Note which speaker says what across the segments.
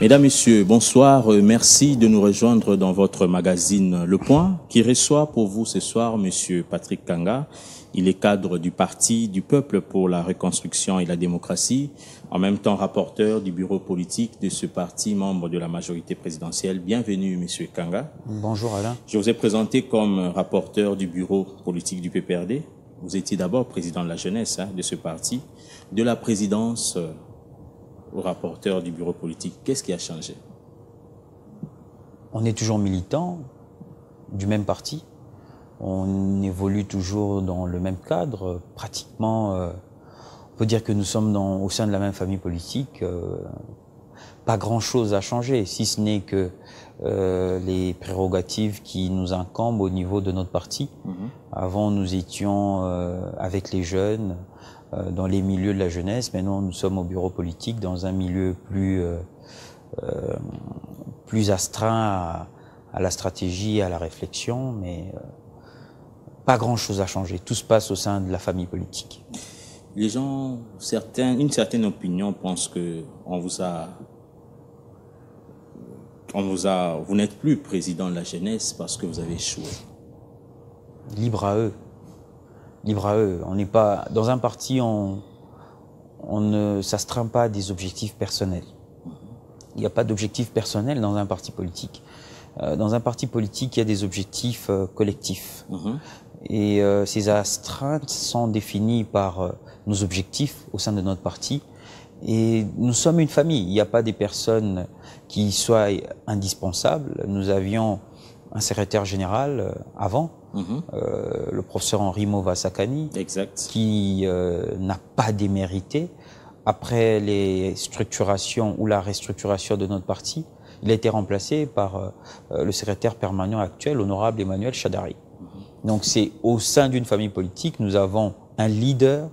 Speaker 1: Mesdames, Messieurs, bonsoir. Merci de nous rejoindre dans votre magazine Le Point, qui reçoit pour vous ce soir Monsieur Patrick Kanga. Il est cadre du Parti du Peuple pour la Reconstruction et la Démocratie, en même temps rapporteur du bureau politique de ce parti, membre de la majorité présidentielle. Bienvenue, Monsieur Kanga.
Speaker 2: Bonjour Alain.
Speaker 1: Je vous ai présenté comme rapporteur du bureau politique du PPRD. Vous étiez d'abord président de la jeunesse de ce parti. De la présidence au rapporteur du bureau politique, qu'est-ce qui a changé?
Speaker 2: On est toujours militant du même parti. On évolue toujours dans le même cadre. Pratiquement, on peut dire que nous sommes au sein de la même famille politique. Pas grand-chose a changé, si ce n'est que les prérogatives qui nous incombent au niveau de notre parti. Avant, nous étions avec les jeunes, dans les milieux de la jeunesse. Maintenant, nous sommes au bureau politique, dans un milieu plus astreint à la stratégie, à la réflexion, mais pas grand-chose à changer. Tout se passe au sein de la famille politique.
Speaker 1: Les gens, une certaine opinion pense que vous n'êtes plus président de la jeunesse parce que vous avez échoué.
Speaker 2: Libre à eux. Libre à eux. On n'est pas dans un parti, on ne s'astreint pas à des objectifs personnels. Il n'y a pas d'objectif personnel dans un parti politique. Dans un parti politique, il y a des objectifs collectifs. Et ces astreintes sont définies par nos objectifs au sein de notre parti. Et nous sommes une famille. Il n'y a pas des personnes qui soient indispensables. Nous avions un secrétaire général avant, le professeur Henri Mova-Sakani, qui n'a pas démérité. Après les structurations ou la restructuration de notre parti, il a été remplacé par le secrétaire permanent actuel, honorable Emmanuel Chadari. Donc c'est au sein d'une famille politique, nous avons un leader,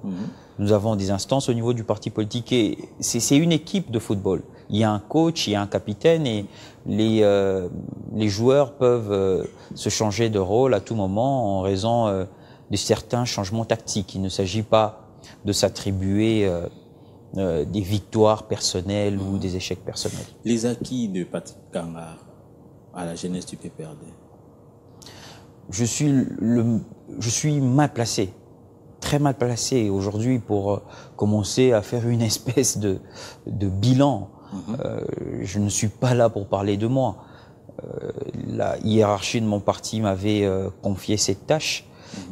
Speaker 2: nous avons des instances au niveau du parti politique et c'est une équipe de football. Il y a un coach, il y a un capitaine et les joueurs peuvent se changer de rôle à tout moment en raison de certains changements tactiques. Il ne s'agit pas de s'attribuer des victoires personnelles ou des échecs personnels.
Speaker 1: Les acquis de Patrick Kanga à la jeunesse du PPRD?
Speaker 2: Je suis mal placé, très mal placé aujourd'hui pour commencer à faire une espèce de bilan. Je ne suis pas là pour parler de moi. La hiérarchie de mon parti m'avait confié cette tâche.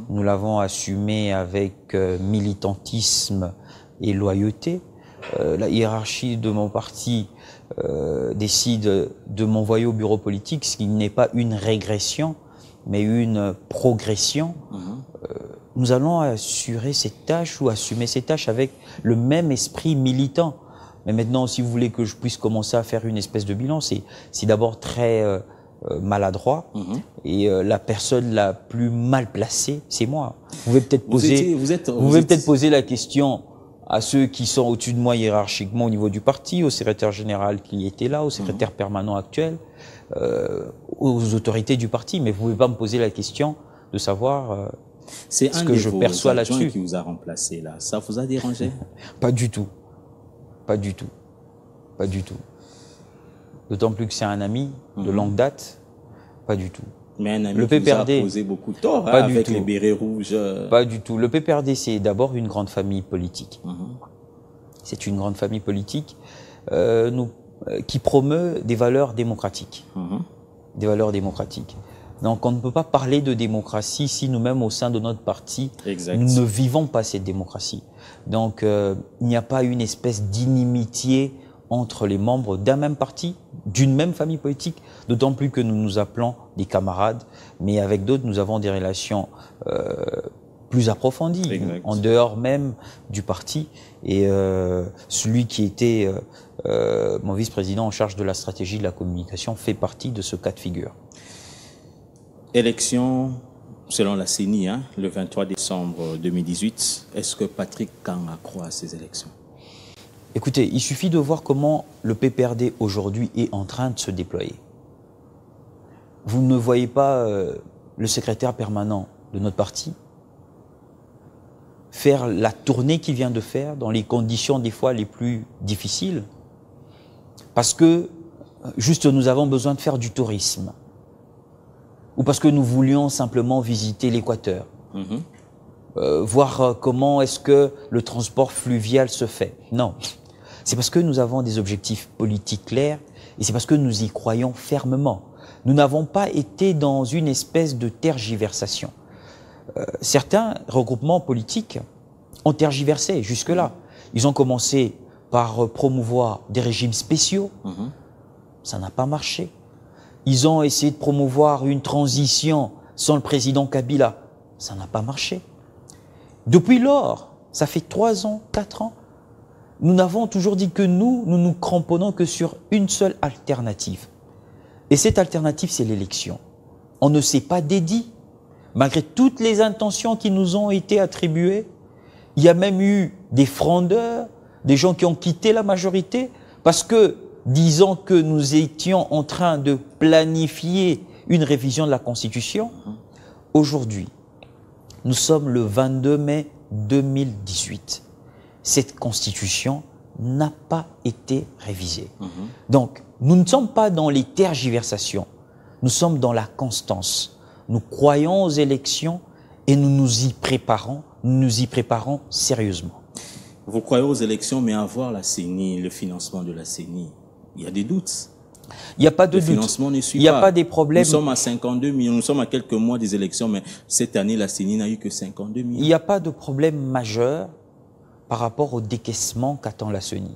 Speaker 2: Nous l'avons assumée avec militantisme et loyauté. La hiérarchie de mon parti décide de m'envoyer au bureau politique, ce qui n'est pas une régression, mais une progression. Nous allons assurer cette tâche ou assumer ces tâches avec le même esprit militant. Mais maintenant, si vous voulez que je puisse commencer à faire une espèce de bilan, c'est d'abord très maladroit. Et la personne la plus mal placée, c'est moi. Vous pouvez peut-être poser la question à ceux qui sont au-dessus de moi hiérarchiquement au niveau du parti, au secrétaire général qui était là, au secrétaire permanent actuel, aux autorités du parti. Mais vous ne pouvez pas me poser la question de savoir ce que je perçois là-dessus.
Speaker 1: C'est un qui vous a remplacé là. Ça vous a dérangé?
Speaker 2: Pas du tout. Pas du tout. Pas du tout. D'autant plus que c'est un ami de longue date. Pas du tout.
Speaker 1: Mais un ami
Speaker 2: le
Speaker 1: qui
Speaker 2: PPRD,
Speaker 1: vous a causé beaucoup de tort avec les bérets rouges.
Speaker 2: Pas du tout. Le PPRD, c'est d'abord une grande famille politique. C'est une grande famille politique qui promeut des valeurs démocratiques. Des valeurs démocratiques. Donc on ne peut pas parler de démocratie si nous-mêmes au sein de notre parti, nous ne vivons pas cette démocratie. Donc il n'y a pas une espèce d'inimitié entre les membres d'un même parti, d'une même famille politique, d'autant plus que nous nous appelons des camarades, mais avec d'autres nous avons des relations plus approfondies, en dehors même du parti. Et celui qui était mon vice-président en charge de la stratégie de la communication fait partie de ce cas de figure.
Speaker 1: Élection, selon la CENI, le 23 décembre 2018. Est-ce que Patrick Kanga croit à ces élections?
Speaker 2: Écoutez, il suffit de voir comment le PPRD aujourd'hui est en train de se déployer. Vous ne voyez pas le secrétaire permanent de notre parti faire la tournée qu'il vient de faire dans les conditions des fois les plus difficiles, parce que juste nous avons besoin de faire du tourisme, ou parce que nous voulions simplement visiter l'Équateur, voir comment est-ce que le transport fluvial se fait. Non, c'est parce que nous avons des objectifs politiques clairs et c'est parce que nous y croyons fermement. Nous n'avons pas été dans une espèce de tergiversation. Certains regroupements politiques ont tergiversé jusque-là. Ils ont commencé par promouvoir des régimes spéciaux. Ça n'a pas marché. Ils ont essayé de promouvoir une transition sans le président Kabila. Ça n'a pas marché. Depuis lors, ça fait 3 ans, 4 ans, nous n'avons toujours dit que nous nous cramponnons que sur une seule alternative. Et cette alternative, c'est l'élection. On ne s'est pas dédié. Malgré toutes les intentions qui nous ont été attribuées, il y a même eu des frondeurs, des gens qui ont quitté la majorité parce que, disant que nous étions en train de planifier une révision de la Constitution, aujourd'hui, nous sommes le 22 mai 2018. Cette Constitution n'a pas été révisée. Donc, nous ne sommes pas dans les tergiversations, nous sommes dans la constance. Nous croyons aux élections et nous nous y préparons sérieusement.
Speaker 1: Vous croyez aux élections, mais avoir la CENI, le financement de la CENI, il y a des doutes.
Speaker 2: Il n'y a pas de doute.
Speaker 1: Le financement ne suit pas.
Speaker 2: Il n'y a pas des problèmes.
Speaker 1: Nous sommes à 52 millions, nous sommes à quelques mois des élections, mais cette année, la CENI n'a eu que 52 millions.
Speaker 2: Il n'y a pas de problème majeur par rapport au décaissement qu'attend la CENI.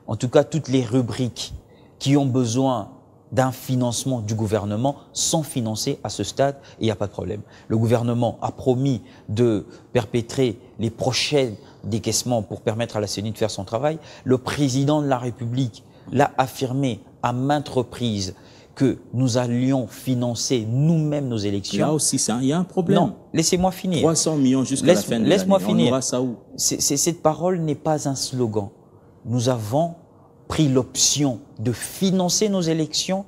Speaker 2: En tout cas, toutes les rubriques qui ont besoin d'un financement du gouvernement sont financées à ce stade et il n'y a pas de problème. Le gouvernement a promis de perpétrer les prochains décaissements pour permettre à la CENI de faire son travail. Le président de la République l'a affirmé à maintes reprises que nous allions financer nous-mêmes nos élections.
Speaker 1: Là aussi, il y a un problème.
Speaker 2: Non, laissez-moi finir.
Speaker 1: 300 millions jusqu'à la fin de l'année.
Speaker 2: Laisse-moi finir.
Speaker 1: On aura ça où?
Speaker 2: Cette parole n'est pas un slogan. Nous avons pris l'option de financer nos élections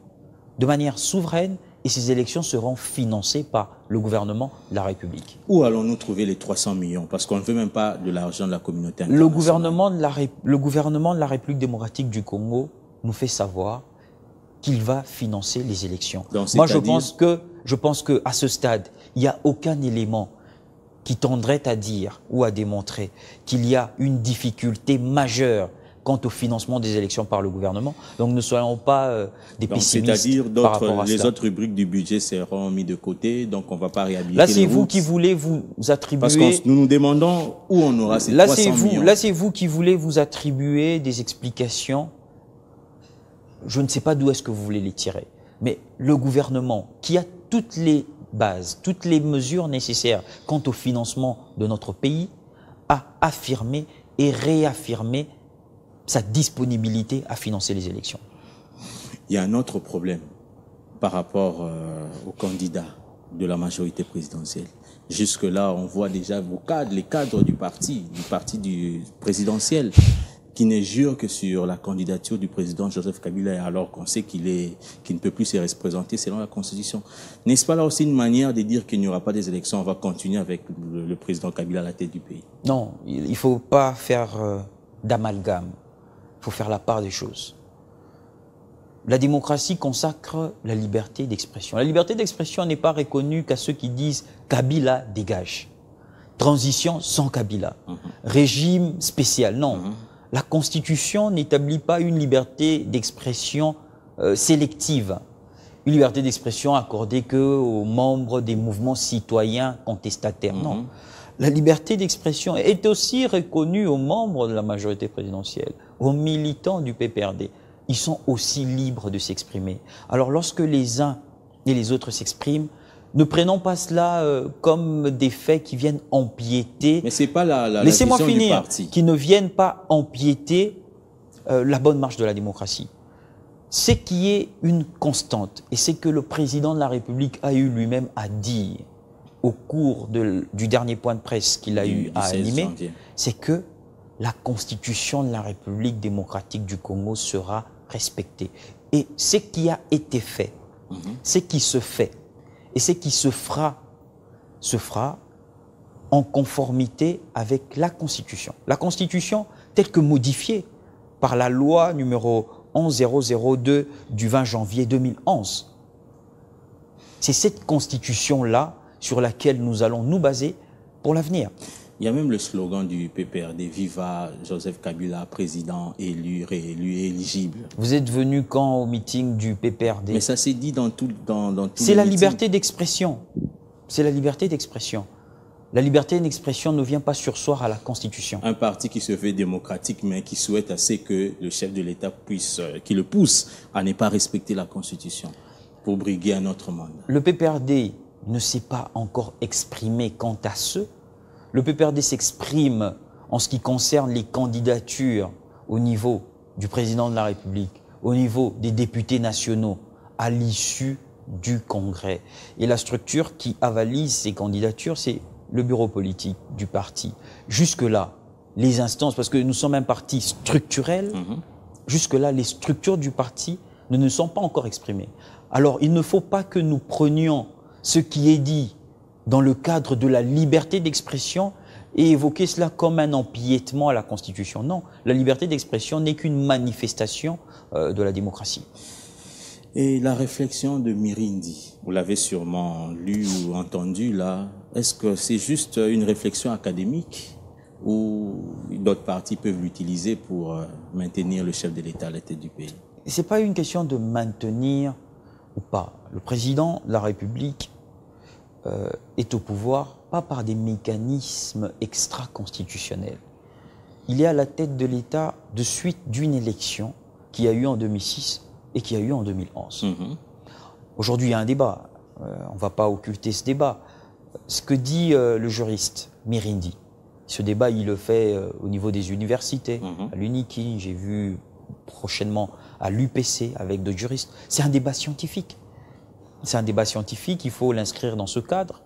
Speaker 2: de manière souveraine et ces élections seront financées par le gouvernement de la République.
Speaker 1: Où allons-nous trouver les 300 millions? Parce qu'on ne veut même pas de l'argent de la communauté internationale.
Speaker 2: Le gouvernement de la République démocratique du Congo nous fait savoir qu'il va financer les élections.
Speaker 1: Donc,
Speaker 2: moi, je pense que à ce stade, il n'y a aucun élément qui tendrait à dire ou à démontrer qu'il y a une difficulté majeure quant au financement des élections par le gouvernement. Donc ne soyons pas des pessimistes.
Speaker 1: C'est-à-dire les autres rubriques du budget seront mis de côté, donc on ne va pas réhabiliter. Là,
Speaker 2: c'est vous qui voulez vous attribuer...
Speaker 1: Parce que nous nous demandons où on aura ces 300 millions.
Speaker 2: Là, c'est vous qui voulez vous attribuer des explications. Je ne sais pas d'où est-ce que vous voulez les tirer. Mais le gouvernement, qui a toutes les bases, toutes les mesures nécessaires quant au financement de notre pays, a affirmé et réaffirmé sa disponibilité à financer les élections.
Speaker 1: Il y a un autre problème par rapport aux candidats de la majorité présidentielle. Jusque-là, on voit déjà les cadres du parti présidentiel, qui ne jurent que sur la candidature du président Joseph Kabila, alors qu'on sait qu'il ne peut plus se représenter selon la Constitution. N'est-ce pas là aussi une manière de dire qu'il n'y aura pas des élections, on va continuer avec le président Kabila à la tête du pays?
Speaker 2: Non, il ne faut pas faire d'amalgame. Il faut faire la part des choses. La démocratie consacre la liberté d'expression. La liberté d'expression n'est pas reconnue qu'à ceux qui disent « Kabila dégage ». Transition sans Kabila. Régime spécial, non. La Constitution n'établit pas une liberté d'expression sélective. Une liberté d'expression accordée qu'aux membres des mouvements citoyens contestataires, non. La liberté d'expression est aussi reconnue aux membres de la majorité présidentielle, aux militants du PPRD. Ils sont aussi libres de s'exprimer. Alors lorsque les uns et les autres s'expriment, ne prenons pas cela comme des faits qui viennent empiéter.
Speaker 1: Mais c'est pas la
Speaker 2: Laissez-moi
Speaker 1: vision
Speaker 2: finir,
Speaker 1: du parti.
Speaker 2: Qui ne viennent pas empiéter la bonne marche de la démocratie. Ce qui est une constante, et c'est que le président de la République a eu lui-même à dire au cours du dernier point de presse qu'il a eu à animer, c'est que la Constitution de la République démocratique du Congo sera respectée. Et ce qui a été fait, ce qui se fait, et ce qui se fera en conformité avec la Constitution. La Constitution telle que modifiée par la loi numéro 11002 du 20 janvier 2011. C'est cette constitution-là sur laquelle nous allons nous baser pour l'avenir.
Speaker 1: Il y a même le slogan du PPRD, Viva Joseph Kabila, président élu, réélu, éligible.
Speaker 2: Vous êtes venu quand au meeting du PPRD?
Speaker 1: Mais ça s'est dit dans tout
Speaker 2: C'est la liberté d'expression. C'est la liberté d'expression. La liberté d'expression ne vient pas surseoir à la Constitution.
Speaker 1: Un parti qui se fait démocratique, mais qui souhaite assez que le chef de l'État puisse, qui le pousse à ne pas respecter la Constitution pour briguer un autre monde.
Speaker 2: Le PPRD ne s'est pas encore exprimé quant à ce. Le PPRD s'exprime en ce qui concerne les candidatures au niveau du président de la République, au niveau des députés nationaux, à l'issue du Congrès. Et la structure qui avalise ces candidatures, c'est le bureau politique du parti. Jusque-là, les instances, parce que nous sommes un parti structurel, jusque-là, les structures du parti ne nous sont pas encore exprimées. Alors, il ne faut pas que nous prenions ce qui est dit dans le cadre de la liberté d'expression et évoquer cela comme un empiètement à la Constitution. Non, la liberté d'expression n'est qu'une manifestation de la démocratie.
Speaker 1: Et la réflexion de Mirindi, vous l'avez sûrement lu ou entendu là, est-ce que c'est juste une réflexion académique ou d'autres partis peuvent l'utiliser pour maintenir le chef de l'État à la tête du pays?
Speaker 2: Ce n'est pas une question de maintenir ou pas. Le président de la République est au pouvoir, pas par des mécanismes extra-constitutionnels. Il est à la tête de l'État de suite d'une élection qui a eu en 2006 et qui a eu en 2011. Aujourd'hui, il y a un débat. On ne va pas occulter ce débat. Ce que dit le juriste Mirindi, ce débat, il le fait au niveau des universités, à l'UNIKI, j'ai vu prochainement à l'UPC avec d'autres juristes. C'est un débat scientifique. C'est un débat scientifique, il faut l'inscrire dans ce cadre.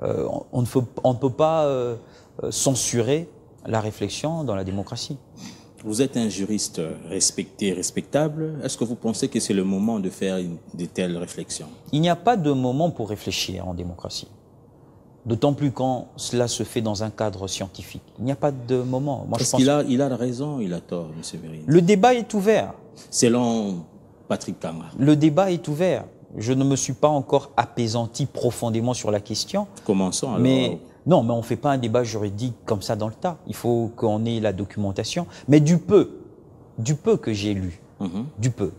Speaker 2: On ne peut pas censurer la réflexion dans la démocratie.
Speaker 1: Vous êtes un juriste respecté, respectable. Est-ce que vous pensez que c'est le moment de faire de telles réflexions?
Speaker 2: Il n'y a pas de moment pour réfléchir en démocratie. D'autant plus quand cela se fait dans un cadre scientifique. Il n'y a pas de moment.
Speaker 1: Est-ce qu'il a raison, il a tort, M. Mirindi?
Speaker 2: Le débat est ouvert.
Speaker 1: Selon Patrick Kanga.
Speaker 2: Le débat est ouvert. Je ne me suis pas encore apaisanti profondément sur la question.
Speaker 1: Commençons alors.
Speaker 2: Non, mais on ne fait pas un débat juridique comme ça dans le tas. Il faut qu'on ait la documentation. Mais du peu que j'ai lu, du peu.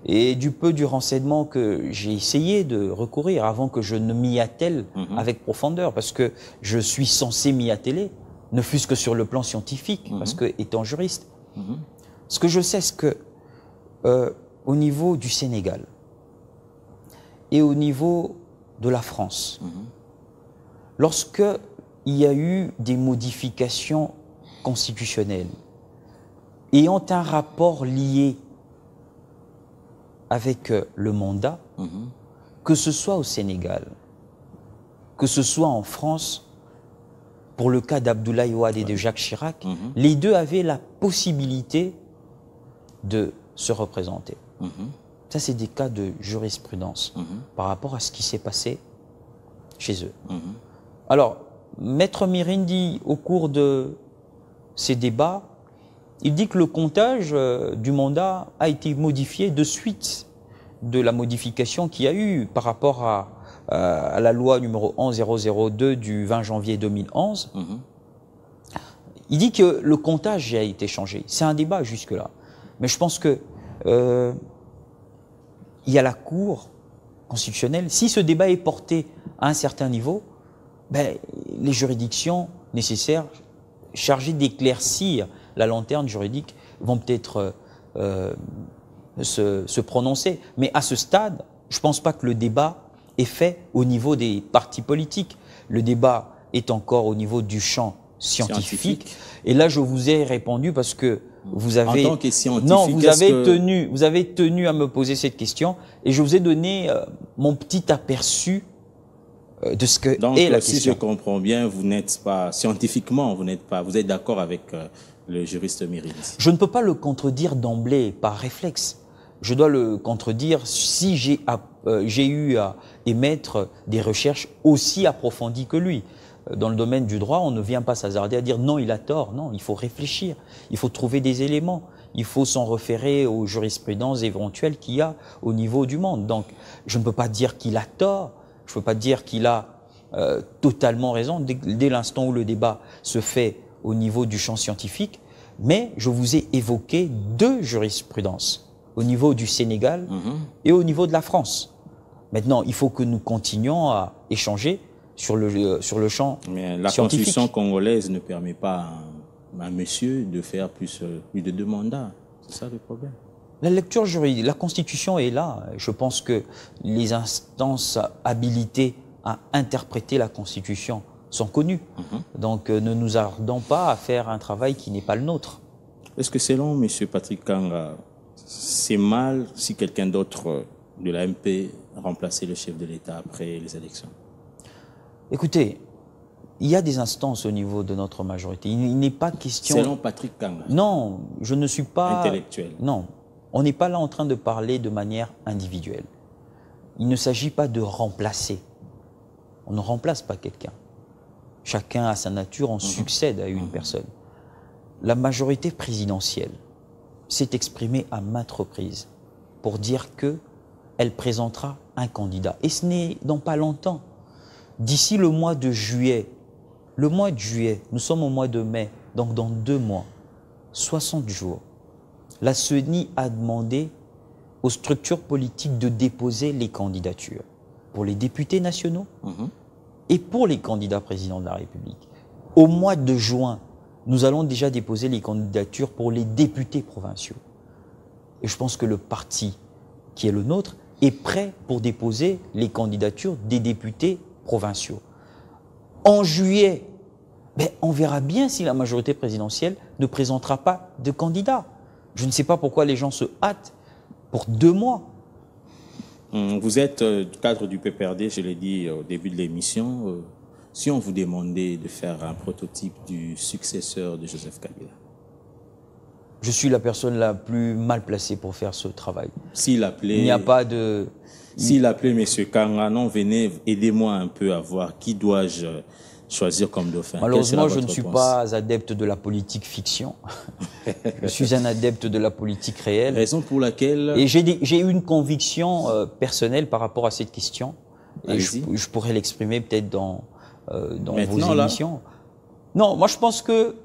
Speaker 2: Et du peu du renseignement que j'ai essayé de recourir avant que je ne m'y attelle avec profondeur, parce que je suis censé m'y atteler, ne fût-ce que sur le plan scientifique, parce que étant juriste. Ce que je sais, c'est que au niveau du Sénégal et au niveau de la France, lorsque il y a eu des modifications constitutionnelles ayant un rapport lié avec le mandat, que ce soit au Sénégal, que ce soit en France, pour le cas d'Abdoulaye Wade et de Jacques Chirac, les deux avaient la possibilité de se représenter. Ça, c'est des cas de jurisprudence par rapport à ce qui s'est passé chez eux. Alors, Maître Mirindi, au cours de ces débats, il dit que le comptage du mandat a été modifié de suite de la modification qu'il y a eu par rapport à la loi numéro 11002 du 20 janvier 2011. Il dit que le comptage a été changé. C'est un débat jusque-là. Mais je pense que il y a la Cour constitutionnelle. Si ce débat est porté à un certain niveau, ben, les juridictions nécessaires chargées d'éclaircir la lanterne juridique vont peut-être se prononcer. Mais à ce stade, je ne pense pas que le débat est fait au niveau des partis politiques. Le débat est encore au niveau du champ scientifique. Et là, je vous ai répondu parce que vous avez...
Speaker 1: En tant que scientifique,
Speaker 2: non, vous avez tenu à me poser cette question et je vous ai donné mon petit aperçu de ce que est la question.
Speaker 1: Si je comprends bien, vous n'êtes pas, scientifiquement, vous êtes d'accord avec le juriste Mirindi.
Speaker 2: Je ne peux pas le contredire d'emblée par réflexe. Je dois le contredire si j'ai eu à émettre des recherches aussi approfondies que lui. dans le domaine du droit, on ne vient pas s'hasarder à dire non, il a tort. Non, il faut réfléchir, il faut trouver des éléments, il faut s'en référer aux jurisprudences éventuelles qu'il y a au niveau du monde. Donc, je ne peux pas dire qu'il a tort, je ne peux pas dire qu'il a totalement raison dès l'instant où le débat se fait au niveau du champ scientifique, mais je vous ai évoqué deux jurisprudences, au niveau du Sénégal et au niveau de la France. Maintenant, il faut que nous continuions à échanger sur le champ scientifique.
Speaker 1: Mais la Constitution congolaise ne permet pas à monsieur de faire plus de deux mandats. C'est ça le problème.
Speaker 2: La lecture juridique, la Constitution est là. Je pense que les instances habilitées à interpréter la Constitution sont connues. Donc, ne nous ardons pas à faire un travail qui n'est pas le nôtre.
Speaker 1: Est-ce que selon M. Patrick Kanga, c'est mal si quelqu'un d'autre de l'AMP remplaçait le chef de l'État après les élections?
Speaker 2: Écoutez, il y a des instances au niveau de notre majorité. Il n'est pas question...
Speaker 1: Selon Patrick Kanga.
Speaker 2: Non, je ne suis pas...
Speaker 1: Intellectuel.
Speaker 2: Non, on n'est pas là en train de parler de manière individuelle. Il ne s'agit pas de remplacer. On ne remplace pas quelqu'un. Chacun a sa nature, on succède à une personne. La majorité présidentielle s'est exprimée à maintes reprises pour dire qu'elle présentera un candidat. Et ce n'est dans pas longtemps. D'ici le mois de juillet, nous sommes au mois de mai, donc dans 2 mois, 60 jours, la CENI a demandé aux structures politiques de déposer les candidatures pour les députés nationaux et pour les candidats présidents de la République. Au mois de juin, nous allons déjà déposer les candidatures pour les députés provinciaux. Et je pense que le parti qui est le nôtre est prêt pour déposer les candidatures des députés provinciaux. En juillet, on verra bien si la majorité présidentielle ne présentera pas de candidat. Je ne sais pas pourquoi les gens se hâtent pour 2 mois.
Speaker 1: Vous êtes cadre du PPRD, je l'ai dit au début de l'émission. Si on vous demandait de faire un prototype du successeur de Joseph Kabila?
Speaker 2: Je suis la personne la plus mal placée pour faire ce travail.
Speaker 1: S'il appelait...
Speaker 2: Il n'y a pas de...
Speaker 1: S'il appelait M. Kanga, non, venez, aidez-moi un peu à voir qui dois-je choisir comme dauphin.
Speaker 2: Malheureusement, je ne suis pas adepte de la politique fiction. Je suis un adepte de la politique réelle.
Speaker 1: Raison pour laquelle...
Speaker 2: Et j'ai eu une conviction personnelle par rapport à cette question. Et je pourrais l'exprimer peut-être dans vos émissions. Non, moi je pense que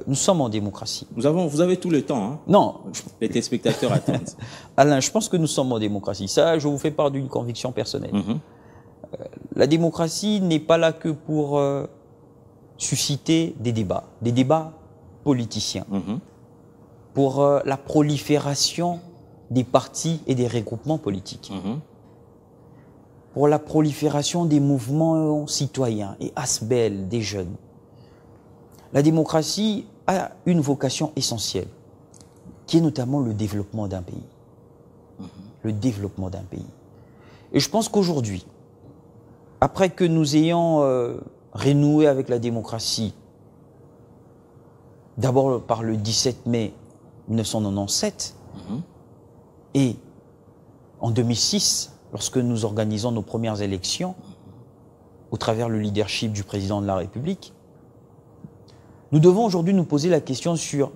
Speaker 2: nous sommes en démocratie.
Speaker 1: Vous avez tout le temps. Hein?
Speaker 2: Non.
Speaker 1: Les téléspectateurs attendent.
Speaker 2: Alain, je pense que nous sommes en démocratie. Ça, je vous fais part d'une conviction personnelle. La démocratie n'est pas là que pour susciter des débats politiciens, pour la prolifération des partis et des regroupements politiques, pour la prolifération des mouvements citoyens et ASBEL des jeunes. La démocratie a une vocation essentielle, qui est notamment le développement d'un pays. Le développement d'un pays. Et je pense qu'aujourd'hui, après que nous ayons renoué avec la démocratie, d'abord par le 17 mai 1997, et en 2006, lorsque nous organisons nos premières élections, au travers le leadership du président de la République, nous devons aujourd'hui nous poser la question sur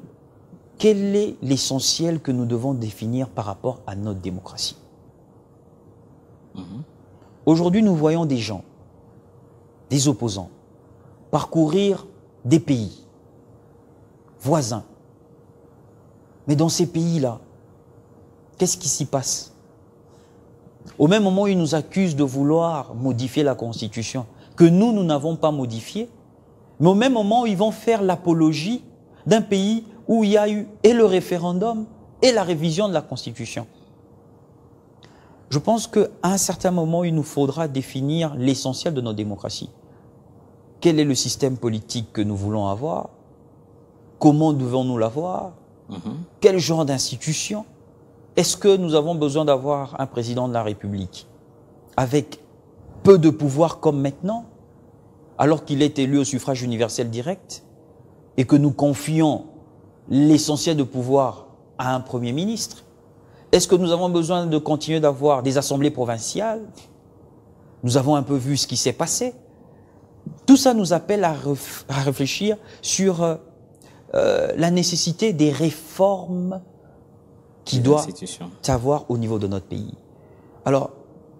Speaker 2: quel est l'essentiel que nous devons définir par rapport à notre démocratie. Aujourd'hui, nous voyons des gens, des opposants, parcourir des pays voisins. Mais dans ces pays-là, qu'est-ce qui s'y passe? Au même moment où ils nous accusent de vouloir modifier la Constitution, que nous n'avons pas modifiée, mais au même moment où ils vont faire l'apologie d'un pays où il y a eu et le référendum et la révision de la Constitution. Je pense qu'à un certain moment, il nous faudra définir l'essentiel de notre démocratie. Quel est le système politique que nous voulons avoir? Comment devons-nous l'avoir? Quel genre d'institution? Est-ce que nous avons besoin d'avoir un président de la République avec peu de pouvoir comme maintenant, alors qu'il est élu au suffrage universel direct, et que nous confions l'essentiel de pouvoir à un Premier ministre? Est-ce que nous avons besoin de continuer d'avoir des assemblées provinciales? Nous avons un peu vu ce qui s'est passé. Tout ça nous appelle à réfléchir sur la nécessité des réformes qui doivent avoir au niveau de notre pays. Alors,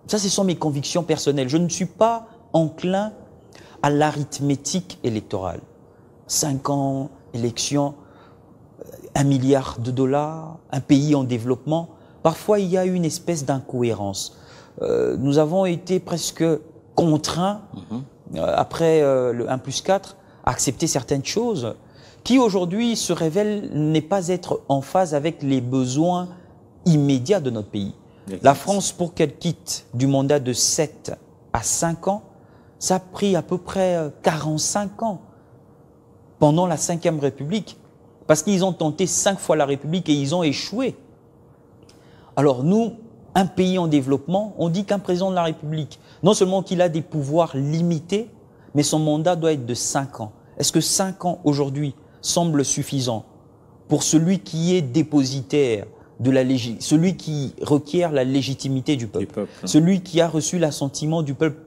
Speaker 2: ça, ce sont mes convictions personnelles. Je ne suis pas enclin à l'arithmétique électorale. 5 ans, élection, 1 milliard de dollars, un pays en développement. Parfois, il y a une espèce d'incohérence. Nous avons été presque contraints, après le 1+4, à accepter certaines choses qui aujourd'hui se révèlent ne pas être en phase avec les besoins immédiats de notre pays. La France, pour qu'elle quitte du mandat de 7 à 5 ans, ça a pris à peu près 45 ans pendant la Ve République, parce qu'ils ont tenté 5 fois la République et ils ont échoué. Alors nous, un pays en développement, on dit qu'un président de la République, non seulement qu'il a des pouvoirs limités, mais son mandat doit être de 5 ans. Est-ce que 5 ans aujourd'hui semble suffisant pour celui qui est dépositaire de celui qui requiert la légitimité du peuple, celui qui a reçu l'assentiment du peuple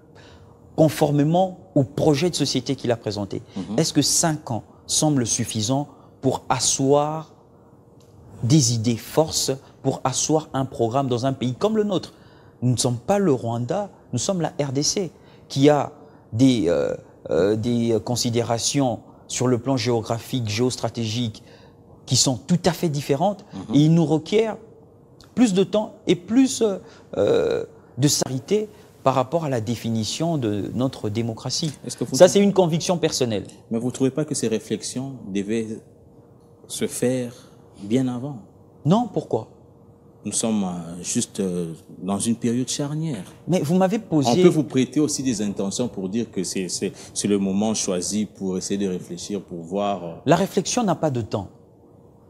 Speaker 2: conformément au projet de société qu'il a présenté? Est-ce que 5 ans semble suffisant pour asseoir des idées forces, pour asseoir un programme dans un pays comme le nôtre? Nous ne sommes pas le Rwanda, nous sommes la RDC, qui a des considérations sur le plan géographique, géostratégique, qui sont tout à fait différentes, et il nous requiert plus de temps et plus de sarité par rapport à la définition de notre démocratie. Ça, c'est une conviction personnelle.
Speaker 1: Mais vous ne trouvez pas que ces réflexions devaient se faire bien avant? Non,
Speaker 2: pourquoi?
Speaker 1: Nous sommes juste dans une période charnière.
Speaker 2: Mais vous m'avez posé...
Speaker 1: On peut vous prêter aussi des intentions pour dire que c'est le moment choisi pour essayer de réfléchir, pour voir...
Speaker 2: La réflexion n'a pas de temps.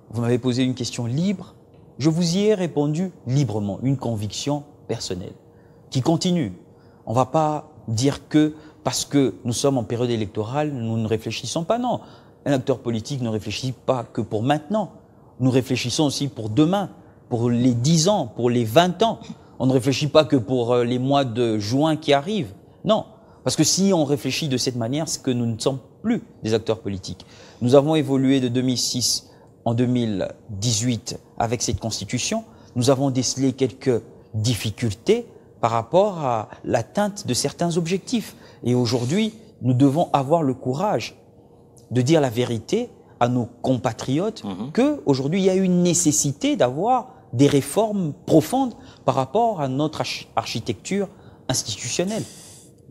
Speaker 2: Vous m'avez posé une question libre. Je vous y ai répondu librement, une conviction personnelle qui continue. On ne va pas dire que parce que nous sommes en période électorale, nous ne réfléchissons pas. Non, un acteur politique ne réfléchit pas que pour maintenant. Nous réfléchissons aussi pour demain, pour les 10 ans, pour les 20 ans. On ne réfléchit pas que pour les mois de juin qui arrivent. Non, parce que si on réfléchit de cette manière, c'est que nous ne sommes plus des acteurs politiques. Nous avons évolué de 2006 en 2018 avec cette constitution. Nous avons décelé quelques difficultés par rapport à l'atteinte de certains objectifs. Et aujourd'hui, nous devons avoir le courage de dire la vérité à nos compatriotes qu'aujourd'hui, il y a une nécessité d'avoir des réformes profondes par rapport à notre architecture institutionnelle.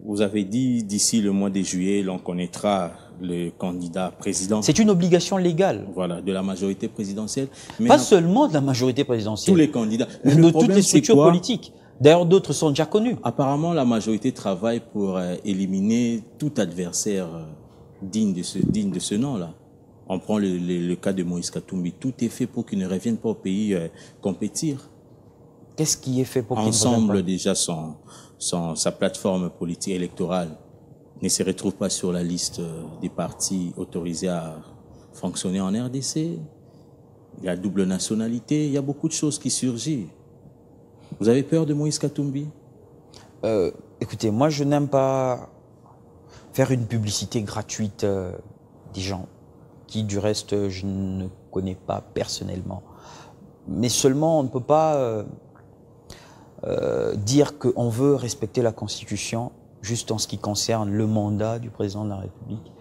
Speaker 1: Vous avez dit d'ici le mois de juillet, l'on connaîtra le candidat président.
Speaker 2: C'est une obligation légale.
Speaker 1: Voilà, de la majorité présidentielle.
Speaker 2: Mais pas seulement de la majorité présidentielle.
Speaker 1: Tous les candidats.
Speaker 2: De toutes les structures politiques. D'ailleurs, d'autres sont déjà connus.
Speaker 1: Apparemment, la majorité travaille pour éliminer tout adversaire digne de ce nom-là. On prend le cas de Moïse Katumbi. Tout est fait pour qu'il ne revienne pas au pays compétir.
Speaker 2: Qu'est-ce qui est fait pour qu'il ne revienne pas?
Speaker 1: Ensemble, déjà, sa plateforme politique électorale ne se retrouve pas sur la liste des partis autorisés à fonctionner en RDC. Il y a double nationalité. Il y a beaucoup de choses qui surgissent. Vous avez peur de Moïse Katumbi?
Speaker 2: Écoutez, moi, je n'aime pas faire une publicité gratuite des gens qui, du reste, je ne connais pas personnellement. Mais seulement, on ne peut pas dire qu'on veut respecter la Constitution juste en ce qui concerne le mandat du président de la République.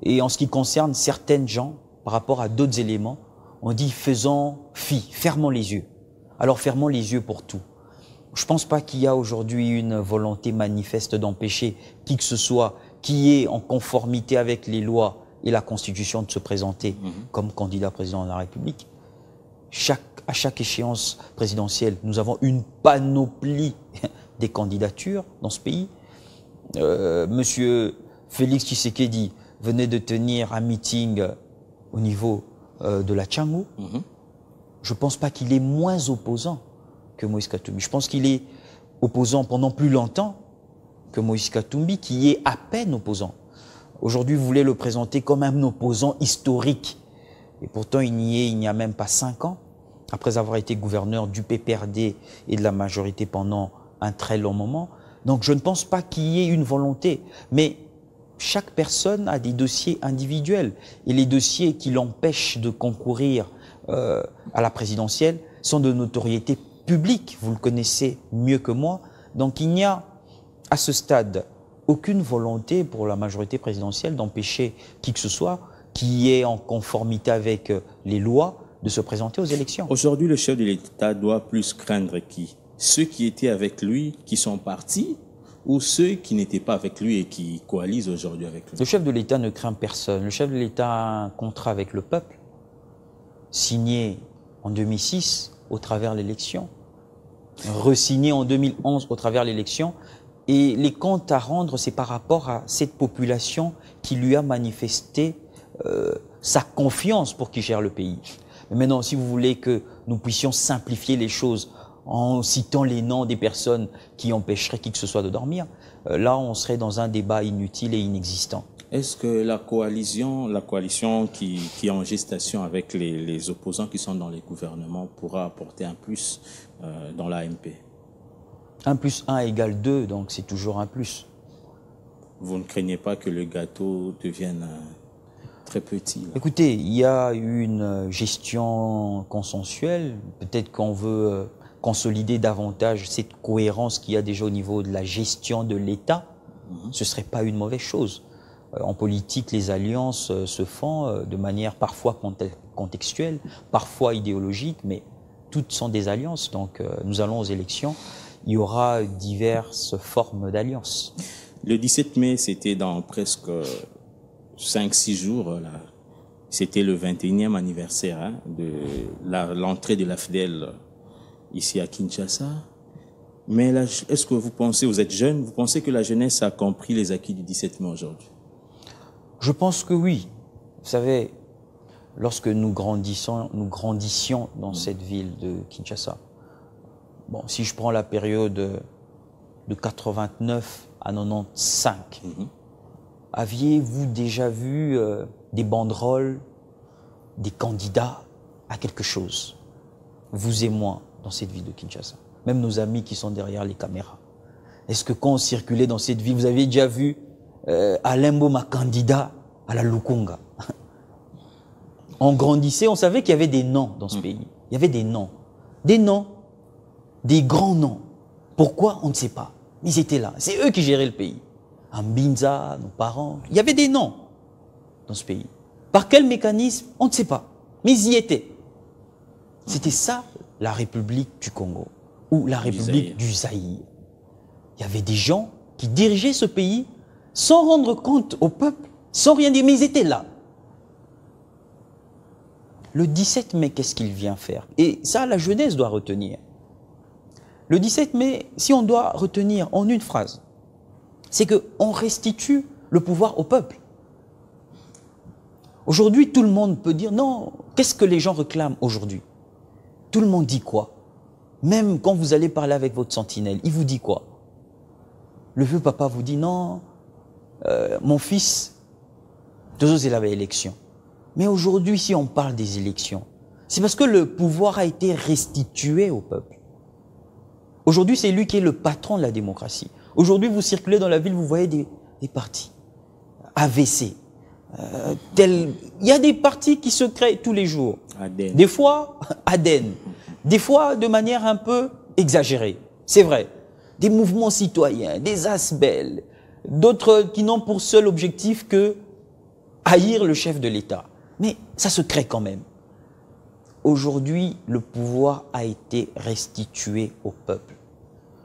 Speaker 2: Et en ce qui concerne certaines gens, par rapport à d'autres éléments, on dit faisons fi, fermons les yeux. Alors fermons les yeux pour tout. Je ne pense pas qu'il y a aujourd'hui une volonté manifeste d'empêcher qui que ce soit qui est en conformité avec les lois et la Constitution de se présenter comme candidat président de la République. À chaque échéance présidentielle, nous avons une panoplie des candidatures dans ce pays. Monsieur Félix Tshisekedi venait de tenir un meeting au niveau de la Tchangou. Je ne pense pas qu'il est moins opposant que Moïse Katumbi. Je pense qu'il est opposant pendant plus longtemps que Moïse Katumbi, qui est à peine opposant. Aujourd'hui, vous voulez le présenter comme un opposant historique. Et pourtant, il n'y a même pas 5 ans, après avoir été gouverneur du PPRD et de la majorité pendant un très long moment. Donc, je ne pense pas qu'il y ait une volonté. Mais chaque personne a des dossiers individuels. Et les dossiers qui l'empêchent de concourir à la présidentielle sont de notoriété publique. Vous le connaissez mieux que moi. Donc il n'y a, à ce stade, aucune volonté pour la majorité présidentielle d'empêcher qui que ce soit qui est en conformité avec les lois de se présenter aux élections.
Speaker 1: Aujourd'hui, le chef de l'État doit plus craindre qui? Ceux qui étaient avec lui, qui sont partis, ou ceux qui n'étaient pas avec lui et qui coalisent aujourd'hui avec lui?
Speaker 2: Le chef de l'État ne craint personne. Le chef de l'État a un contrat avec le peuple, signé en 2006 au travers l'élection, re-signé en 2011 au travers l'élection, et les comptes à rendre, c'est par rapport à cette population qui lui a manifesté sa confiance pour qu'il gère le pays. Mais maintenant, si vous voulez que nous puissions simplifier les choses en citant les noms des personnes qui empêcheraient qui que ce soit de dormir, là, on serait dans un débat inutile et inexistant.
Speaker 1: Est-ce que la coalition qui est en gestation avec les opposants qui sont dans les gouvernements pourra apporter un plus dans l'AMP?
Speaker 2: 1 plus 1 égale 2, donc c'est toujours un plus.
Speaker 1: Vous ne craignez pas que le gâteau devienne très petit là?
Speaker 2: Écoutez, il y a eu une gestion consensuelle. Peut-être qu'on veut consolider davantage cette cohérence qu'il y a déjà au niveau de la gestion de l'État. Ce ne serait pas une mauvaise chose. En politique, les alliances se font de manière parfois contextuelle, parfois idéologique, mais toutes sont des alliances. Donc nous allons aux élections. Il y aura diverses formes d'alliances.
Speaker 1: Le 17 mai, c'était dans presque 5-6 jours. C'était le 21e anniversaire de l'entrée de l'AFDEL ici à Kinshasa. Mais est-ce que vous pensez, vous êtes jeune, vous pensez que la jeunesse a compris les acquis du 17 mai aujourd'hui?
Speaker 2: Je pense que oui. Vous savez, lorsque nous grandissions dans cette ville de Kinshasa, bon, si je prends la période de 89 à 95, aviez-vous déjà vu des banderoles, des candidats à quelque chose? Vous et moi, dans cette ville de Kinshasa. Même nos amis qui sont derrière les caméras. Est-ce que quand on circulait dans cette ville, vous avez déjà vu Alain Boma candidat à la Lukunga? On grandissait, on savait qu'il y avait des noms dans ce pays. Il y avait des noms. Des noms. Des grands noms. Pourquoi? On ne sait pas. Mais ils étaient là. C'est eux qui géraient le pays. Mbinza, nos parents. Il y avait des noms dans ce pays. Par quel mécanisme? On ne sait pas. Mais ils y étaient. C'était ça, la République du Congo. Ou la République du Zaïre. Il y avait des gens qui dirigeaient ce pays sans rendre compte au peuple, sans rien dire. Mais ils étaient là. Le 17 mai, qu'est-ce qu'il vient faire? Et ça, la jeunesse doit retenir. Le 17 mai, si on doit retenir en une phrase, c'est qu'on restitue le pouvoir au peuple. Aujourd'hui, tout le monde peut dire non. Qu'est-ce que les gens réclament aujourd'hui? Tout le monde dit quoi? Même quand vous allez parler avec votre sentinelle, il vous dit quoi? Le vieux papa vous dit non, mon fils, toujours il avait élection. Mais aujourd'hui, si on parle des élections, c'est parce que le pouvoir a été restitué au peuple. Aujourd'hui, c'est lui qui est le patron de la démocratie. Aujourd'hui, vous circulez dans la ville, vous voyez des partis. AVC. Il y a des partis qui se créent tous les jours.
Speaker 1: Aden.
Speaker 2: Des fois, Aden. Des fois, de manière un peu exagérée. C'est vrai. Des mouvements citoyens, des ASBEL, d'autres qui n'ont pour seul objectif que haïr le chef de l'État. Mais ça se crée quand même. Aujourd'hui, le pouvoir a été restitué au peuple.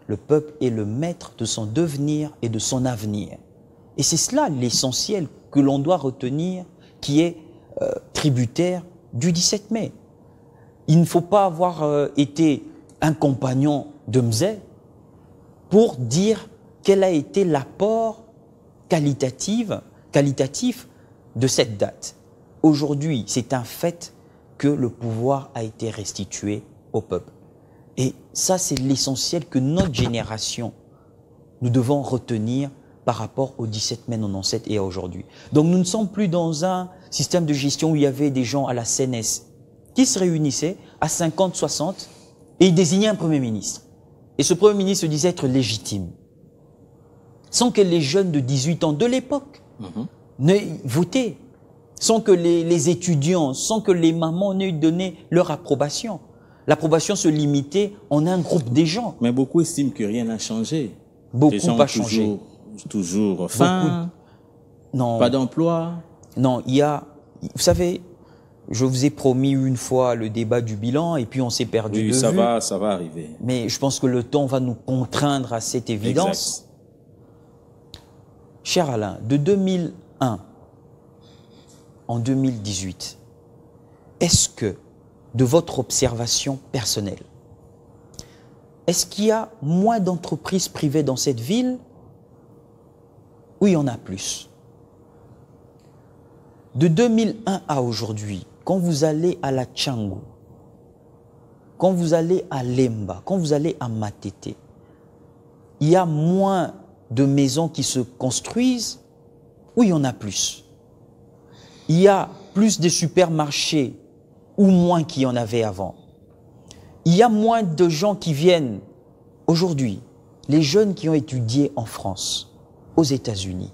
Speaker 2: Le peuple est le maître de son devenir et de son avenir. Et c'est cela l'essentiel que l'on doit retenir, qui est tributaire du 17 mai. Il ne faut pas avoir été un compagnon de Mzé pour dire quel a été l'apport qualitatif de cette date. Aujourd'hui, c'est un fait que le pouvoir a été restitué au peuple. Et ça, c'est l'essentiel que notre génération, nous devons retenir par rapport au 17 mai 97 et à aujourd'hui. Donc nous ne sommes plus dans un système de gestion où il y avait des gens à la CNS qui se réunissaient à 50, 60 et ils désignaient un Premier ministre. Et ce Premier ministre disait être légitime. sans que les jeunes de 18 ans de l'époque n'aient voté, sans que les étudiants, sans que les mamans n'aient donné leur approbation. L'approbation se limitait en un groupe des gens.
Speaker 1: Mais beaucoup estiment que rien n'a changé.
Speaker 2: Beaucoup
Speaker 1: Les gens
Speaker 2: pas changé.
Speaker 1: Toujours faim,
Speaker 2: Non,
Speaker 1: pas d'emploi.
Speaker 2: non, il y a... Vous savez, je vous ai promis une fois le débat du bilan et puis on s'est perdu
Speaker 1: Oui,
Speaker 2: de
Speaker 1: ça
Speaker 2: vue.
Speaker 1: ça va arriver.
Speaker 2: Mais je pense que le temps va nous contraindre à cette évidence.
Speaker 1: Exact.
Speaker 2: Cher Alain, de 2001 en 2018, est-ce que, de votre observation personnelle, est-ce qu'il y a moins d'entreprises privées dans cette ville ou il y en a plus? De 2001 à aujourd'hui, quand vous allez à la Tchango, quand vous allez à Lemba, quand vous allez à Matete, il y a moins de maisons qui se construisent ou il y en a plus? Il y a plus de supermarchés ou moins qu'il y en avait avant? Il y a moins de gens qui viennent aujourd'hui, les jeunes qui ont étudié en France, aux États-Unis,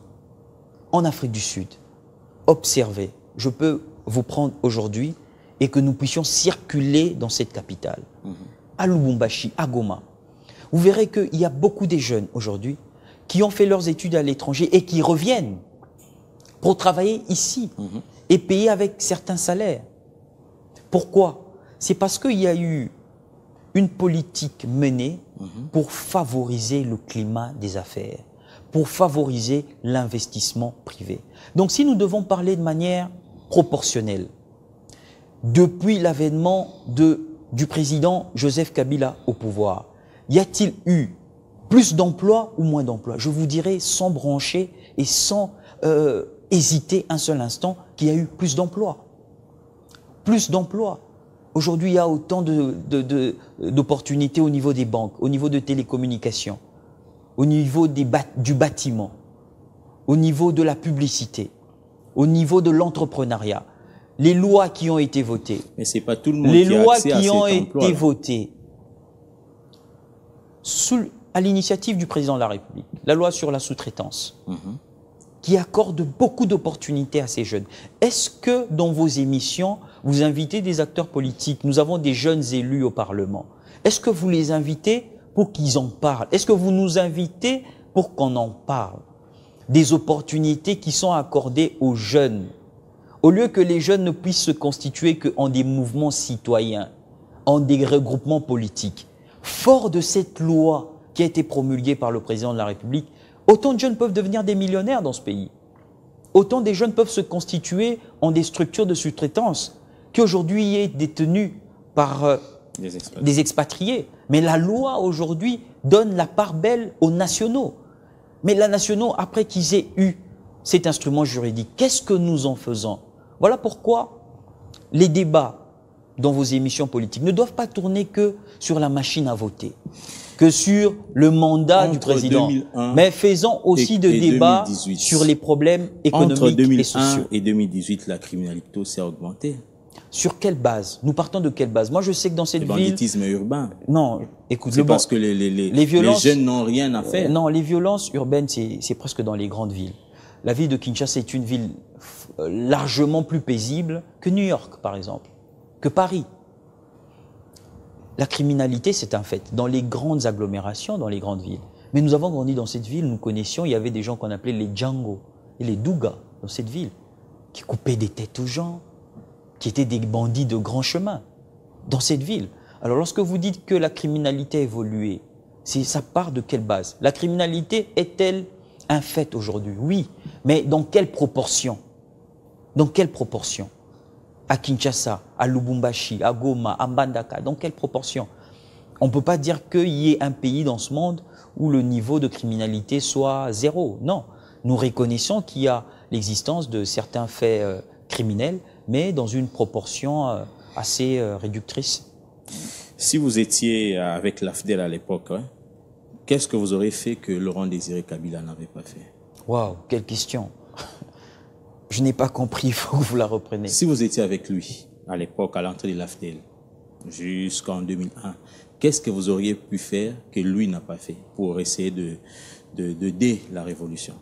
Speaker 2: en Afrique du Sud. Observez, je peux vous prendre aujourd'hui et que nous puissions circuler dans cette capitale, à Lubumbashi, à Goma. Vous verrez qu'il y a beaucoup de jeunes aujourd'hui qui ont fait leurs études à l'étranger et qui reviennent pour travailler ici et payer avec certains salaires. Pourquoi? C'est parce qu'il y a eu une politique menée pour favoriser le climat des affaires, pour favoriser l'investissement privé. Donc si nous devons parler de manière proportionnelle, depuis l'avènement du président Joseph Kabila au pouvoir, y a-t-il eu plus d'emplois ou moins d'emplois? Je vous dirais sans broncher et sans hésiter un seul instant qu'il y a eu plus d'emplois. Plus d'emplois. Aujourd'hui, il y a autant d'opportunités au niveau des banques, au niveau de télécommunications, au niveau du bâtiment, au niveau de la publicité, au niveau de l'entrepreneuriat. Les lois qui ont été votées.
Speaker 1: Mais c'est pas tout le monde
Speaker 2: les
Speaker 1: qui a
Speaker 2: lois
Speaker 1: accès à
Speaker 2: qui
Speaker 1: cet
Speaker 2: ont
Speaker 1: emploi,
Speaker 2: été
Speaker 1: là.
Speaker 2: votées à l'initiative du président de la République, la loi sur la sous-traitance, qui accorde beaucoup d'opportunités à ces jeunes. Est-ce que dans vos émissions, vous invitez des acteurs politiques? Nous avons des jeunes élus au Parlement. Est-ce que vous les invitez pour qu'ils en parlent? Est-ce que vous nous invitez pour qu'on en parle? Des opportunités qui sont accordées aux jeunes. Au lieu que les jeunes ne puissent se constituer qu'en des mouvements citoyens, en des regroupements politiques. Fort de cette loi qui a été promulguée par le président de la République, autant de jeunes peuvent devenir des millionnaires dans ce pays. Autant des jeunes peuvent se constituer en des structures de sous-traitance qui aujourd'hui est détenue par des expatriés. Mais la loi aujourd'hui donne la part belle aux nationaux. Mais les nationaux, après qu'ils aient eu cet instrument juridique, qu'est-ce que nous en faisons? Voilà pourquoi les débats dans vos émissions politiques ne doivent pas tourner que sur la machine à voter, que sur le mandat du président.
Speaker 1: 2001
Speaker 2: mais faisons aussi des débats
Speaker 1: 2018.
Speaker 2: sur les problèmes économiques
Speaker 1: Entre 2001
Speaker 2: et sociaux.
Speaker 1: et 2018, la criminalité s'est augmentée.
Speaker 2: Sur quelle base? Nous partons de quelle base? Moi, je sais que dans cette
Speaker 1: Le
Speaker 2: ville...
Speaker 1: banditisme urbain.
Speaker 2: Non, écoute...
Speaker 1: C'est parce que les
Speaker 2: violences,
Speaker 1: jeunes n'ont rien à faire.
Speaker 2: Non, les violences urbaines, c'est presque dans les grandes villes. La ville de Kinshasa est une ville largement plus paisible que New York, par exemple, que Paris. La criminalité, c'est un fait, dans les grandes agglomérations, dans les grandes villes. Mais nous avons grandi dans cette ville, nous connaissions, il y avait des gens qu'on appelait les Django et les Douga dans cette ville, qui coupaient des têtes aux gens, qui étaient des bandits de grand chemin dans cette ville. Alors lorsque vous dites que la criminalité a évolué, ça part de quelle base? La criminalité est-elle un fait aujourd'hui? Oui, mais dans quelle proportion? Dans quelle proportion? À Kinshasa, à Lubumbashi, à Goma, à Mbandaka, dans quelle proportion? On ne peut pas dire qu'il y ait un pays dans ce monde où le niveau de criminalité soit zéro. Non, nous reconnaissons qu'il y a l'existence de certains faits criminels, mais dans une proportion assez réductrice.
Speaker 1: Si vous étiez avec l'AFDEL à l'époque, hein, qu'est-ce que vous auriez fait que Laurent Désiré Kabila n'avait pas fait?
Speaker 2: Waouh, quelle question! Je n'ai pas compris, il faut que vous la repreniez.
Speaker 1: Si vous étiez avec lui à l'époque, à l'entrée de l'AFDEL, jusqu'en 2001, qu'est-ce que vous auriez pu faire que lui n'a pas fait pour essayer dès la Révolution?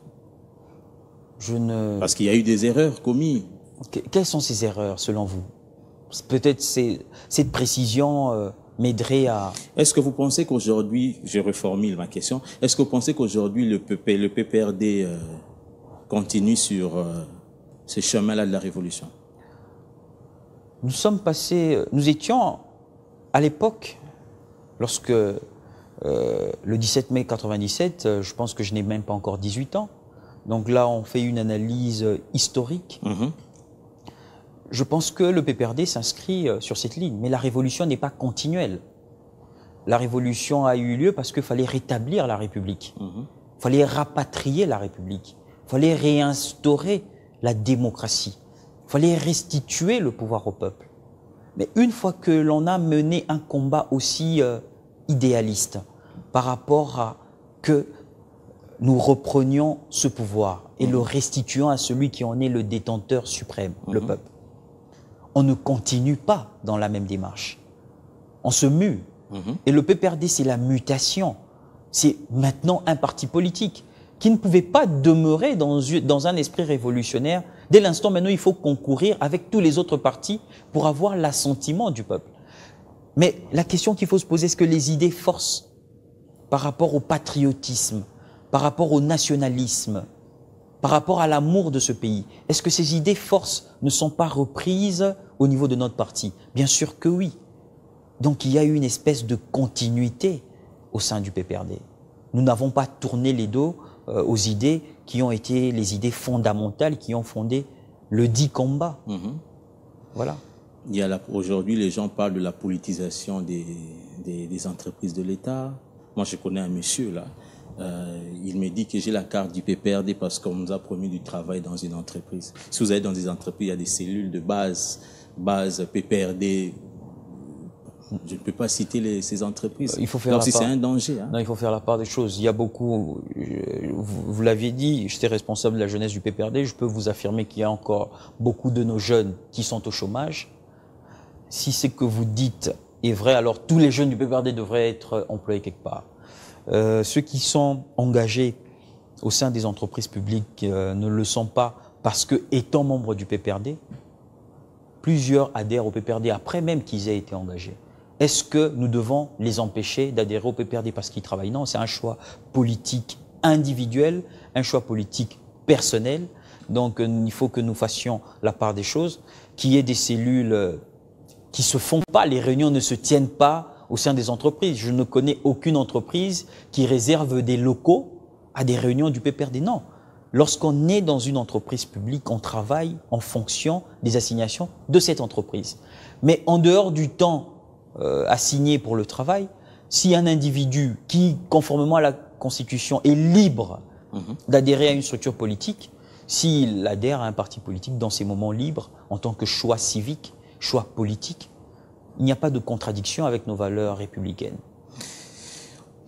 Speaker 2: Je ne...
Speaker 1: Parce qu'il y a eu des erreurs commises.
Speaker 2: Quelles sont ces erreurs, selon vous? Peut-être cette précision m'aiderait à...
Speaker 1: Est-ce que vous pensez qu'aujourd'hui, je reformule ma question, est-ce que vous pensez qu'aujourd'hui le PPRD continue sur ce chemin-là de la Révolution?
Speaker 2: Nous étions à l'époque, lorsque le 17 mai 97, je pense que je n'ai même pas encore 18 ans, donc là on fait une analyse historique. Je pense que le PPRD s'inscrit sur cette ligne, mais la révolution n'est pas continuelle. La révolution a eu lieu parce qu'il fallait rétablir la République. Il fallait rapatrier la République. Il fallait réinstaurer la démocratie. Il fallait restituer le pouvoir au peuple. Mais une fois que l'on a mené un combat aussi idéaliste par rapport à que nous reprenions ce pouvoir et le restituions à celui qui en est le détenteur suprême, le peuple, on ne continue pas dans la même démarche. On se mue. Et le PPRD, c'est la mutation. C'est maintenant un parti politique qui ne pouvait pas demeurer dans un esprit révolutionnaire. Dès l'instant, maintenant, il faut concourir avec tous les autres partis pour avoir l'assentiment du peuple. Mais la question qu'il faut se poser, est-ce que les idées forcent par rapport au patriotisme, par rapport au nationalisme, par rapport à l'amour de ce pays, est-ce que ces idées forces ne sont pas reprises au niveau de notre parti? Bien sûr que oui. Donc il y a eu une espèce de continuité au sein du PPRD. Nous n'avons pas tourné les dos aux idées qui ont été les idées fondamentales qui ont fondé le dit combat. Voilà.
Speaker 1: Aujourd'hui, les gens parlent de la politisation des entreprises de l'État. Moi, je connais un monsieur là. Il me dit que j'ai la carte du PPRD parce qu'on nous a promis du travail dans une entreprise. Si vous allez dans des entreprises, il y a des cellules de base PPRD. Je ne peux pas citer ces entreprises.
Speaker 2: Il faut faire
Speaker 1: donc c'est un danger.
Speaker 2: Non, il faut faire la part des choses. Il y a beaucoup, vous l'aviez dit, j'étais responsable de la jeunesse du PPRD, je peux vous affirmer qu'il y a encore beaucoup de nos jeunes qui sont au chômage. Si ce que vous dites est vrai, alors tous les jeunes du PPRD devraient être employés quelque part. Ceux qui sont engagés au sein des entreprises publiques ne le sont pas parce que, étant membres du PPRD, plusieurs adhèrent au PPRD après même qu'ils aient été engagés. Est-ce que nous devons les empêcher d'adhérer au PPRD parce qu'ils travaillent? Non, c'est un choix politique individuel, un choix politique personnel. Donc il faut que nous fassions la part des choses, qu'il y ait des cellules qui ne se font pas, les réunions ne se tiennent pas au sein des entreprises. Je ne connais aucune entreprise qui réserve des locaux à des réunions du PPRD. Non. Lorsqu'on est dans une entreprise publique, on travaille en fonction des assignations de cette entreprise. Mais en dehors du temps assigné pour le travail, si un individu qui, conformément à la Constitution, est libre d'adhérer à une structure politique, s'il adhère à un parti politique dans ses moments libres, en tant que choix civique, choix politique, il n'y a pas de contradiction avec nos valeurs républicaines.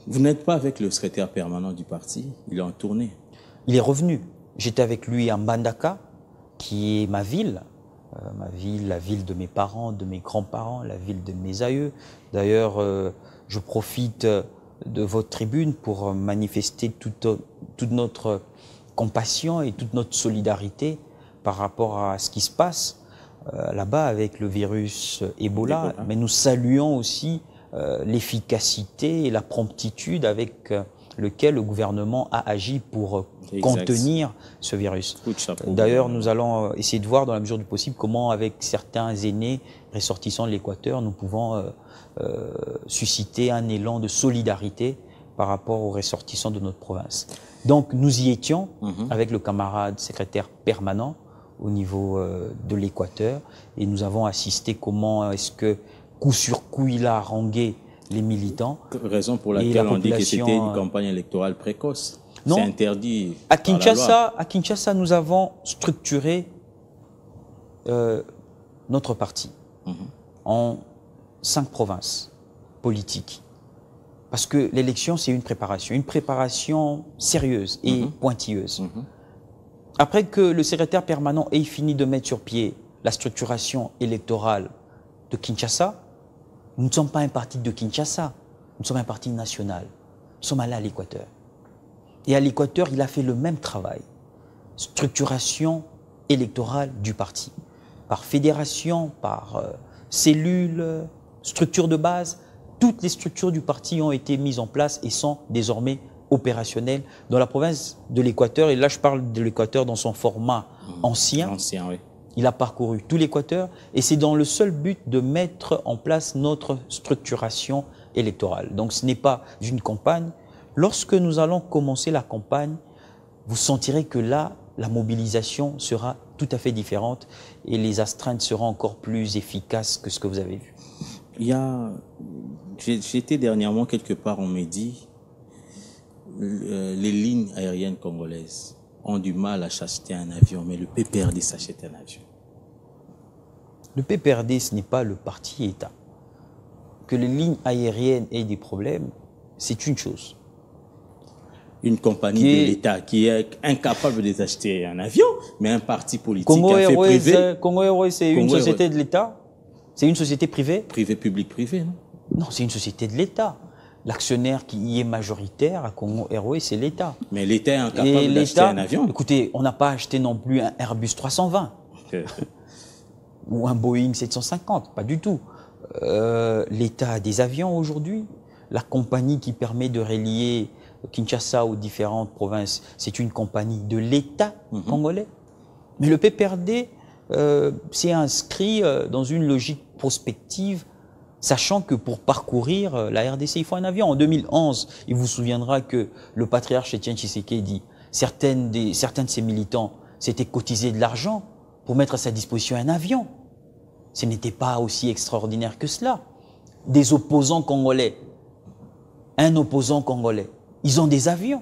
Speaker 1: Vous n'êtes pas avec le secrétaire permanent du parti, il est en tournée.
Speaker 2: Il est revenu. J'étais avec lui à Mbandaka, qui est ma ville, la ville de mes parents, de mes grands-parents, la ville de mes aïeux. D'ailleurs, je profite de votre tribune pour manifester toute notre compassion et toute notre solidarité par rapport à ce qui se passe là-bas avec le virus Ebola. Mais nous saluons aussi l'efficacité et la promptitude avec lequel le gouvernement a agi pour contenir ce virus. D'ailleurs, nous allons essayer de voir dans la mesure du possible comment, avec certains aînés ressortissants de l'Équateur, nous pouvons susciter un élan de solidarité par rapport aux ressortissants de notre province. Donc, nous y étions avec le camarade secrétaire permanent au niveau de l'Équateur et nous avons assisté comment est-ce que, coup sur coup, il a harangué les militants.
Speaker 1: Raison pour laquelle on dit que c'était une campagne électorale précoce.
Speaker 2: Non.
Speaker 1: C'est interdit
Speaker 2: à
Speaker 1: par la loi.
Speaker 2: À Kinshasa, nous avons structuré notre parti en 5 provinces politiques. Parce que l'élection, c'est une préparation sérieuse et pointilleuse. Après que le secrétaire permanent ait fini de mettre sur pied la structuration électorale de Kinshasa, nous ne sommes pas un parti de Kinshasa, nous sommes un parti national. Nous sommes allés à l'Équateur. Et à l'Équateur, il a fait le même travail. Structuration électorale du parti. Par fédération, par cellule, structure de base. Toutes les structures du parti ont été mises en place et sont désormais opérationnelles dans la province de l'Équateur. Et là, je parle de l'Équateur dans son format ancien.
Speaker 1: Ancien, oui.
Speaker 2: Il a parcouru tout l'Équateur et c'est dans le seul but de mettre en place notre structuration électorale. Donc ce n'est pas une campagne. Lorsque nous allons commencer la campagne, vous sentirez que là, la mobilisation sera tout à fait différente et les astreintes seront encore plus efficaces que ce que vous avez vu.
Speaker 1: J'étais dernièrement quelque part, on m'a dit, les lignes aériennes congolaises ont du mal à s'acheter un avion, mais le PPRD s'achète un avion.
Speaker 2: Le PPRD, ce n'est pas le parti État. Que les lignes aériennes aient des problèmes, c'est une chose.
Speaker 1: Une compagnie de l'État qui est incapable de s'acheter un avion, mais un parti politique privé.
Speaker 2: Congo Airways, c'est une société de l'État? C'est une société privée?
Speaker 1: Privé, public, privé, non?
Speaker 2: Non, c'est une société de l'État. L'actionnaire qui y est majoritaire à Congo Airways, c'est l'État.
Speaker 1: Mais l'État est incapable d'acheter un avion.
Speaker 2: Écoutez, on n'a pas acheté non plus un Airbus 320 ou un Boeing 750, pas du tout. L'État a des avions aujourd'hui. La compagnie qui permet de relier Kinshasa aux différentes provinces, c'est une compagnie de l'État congolais. Mais le PPRD s'est inscrit dans une logique prospective, sachant que pour parcourir la RDC, il faut un avion. En 2011, il vous souviendra que le patriarche Etienne Tshisekedi, certains de ses militants s'étaient cotisés de l'argent pour mettre à sa disposition un avion. Ce n'était pas aussi extraordinaire que cela. Des opposants congolais, un opposant congolais, ils ont des avions.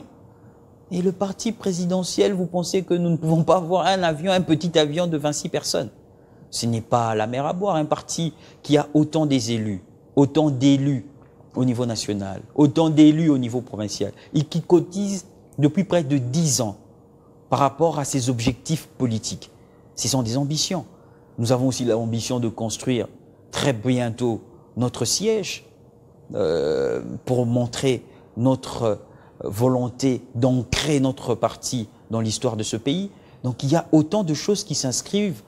Speaker 2: Et le parti présidentiel, vous pensez que nous ne pouvons pas avoir un avion, un petit avion de 26 personnes? Ce n'est pas la mer à boire. Un parti qui a autant d'élus au niveau national, autant d'élus au niveau provincial, et qui cotise depuis près de 10 ans par rapport à ses objectifs politiques. Ce sont des ambitions. Nous avons aussi l'ambition de construire très bientôt notre siège pour montrer notre volonté d'ancrer notre parti dans l'histoire de ce pays. Donc il y a autant de choses qui s'inscrivent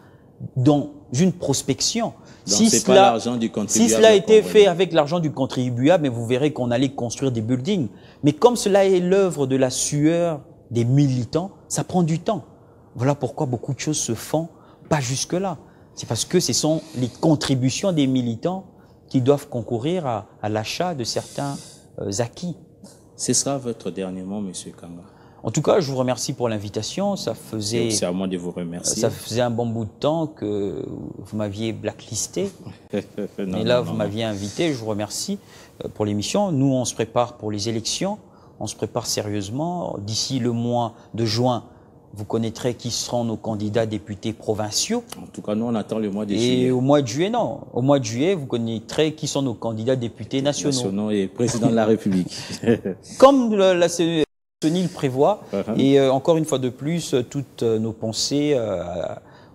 Speaker 2: dans une prospection. Si cela a été fait avec l'argent du contribuable, mais vous verrez qu'on allait construire des buildings. Mais comme cela est l'œuvre de la sueur des militants, ça prend du temps. Voilà pourquoi beaucoup de choses se font pas jusque-là. C'est parce que ce sont les contributions des militants qui doivent concourir à l'achat de certains acquis.
Speaker 1: Ce sera votre dernier mot, M. Kanga.
Speaker 2: En tout cas, je vous remercie pour l'invitation. C'est
Speaker 1: à moi de vous remercier.
Speaker 2: Ça faisait un bon bout de temps que vous m'aviez blacklisté. Et là, vous m'aviez invité. Je vous remercie pour l'émission. Nous, on se prépare pour les élections. On se prépare sérieusement. D'ici le mois de juin, vous connaîtrez qui seront nos candidats députés provinciaux.
Speaker 1: En tout cas, nous, on attend le mois de juillet.
Speaker 2: Et au mois de juillet, non. Au mois de juillet, vous connaîtrez qui sont nos candidats députés nationaux.
Speaker 1: Nationaux et président de la République.
Speaker 2: Comme la CENI le prévoit. Et encore une fois de plus, toutes nos pensées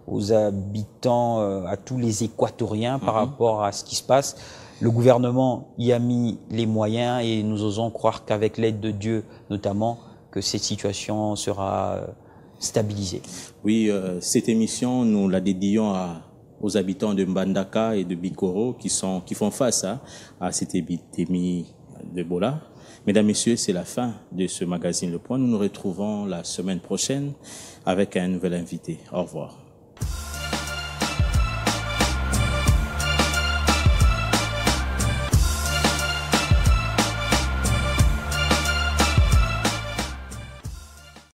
Speaker 2: aux habitants, à tous les Équatoriens par rapport à ce qui se passe. Le gouvernement y a mis les moyens et nous osons croire qu'avec l'aide de Dieu, notamment, que cette situation sera stabilisée.
Speaker 1: Oui, cette émission, nous la dédions aux habitants de Mbandaka et de Bikoro qui font face à cette épidémie d'Ebola. Mesdames, Messieurs, c'est la fin de ce magazine Le Point. Nous nous retrouvons la semaine prochaine avec un nouvel invité. Au revoir.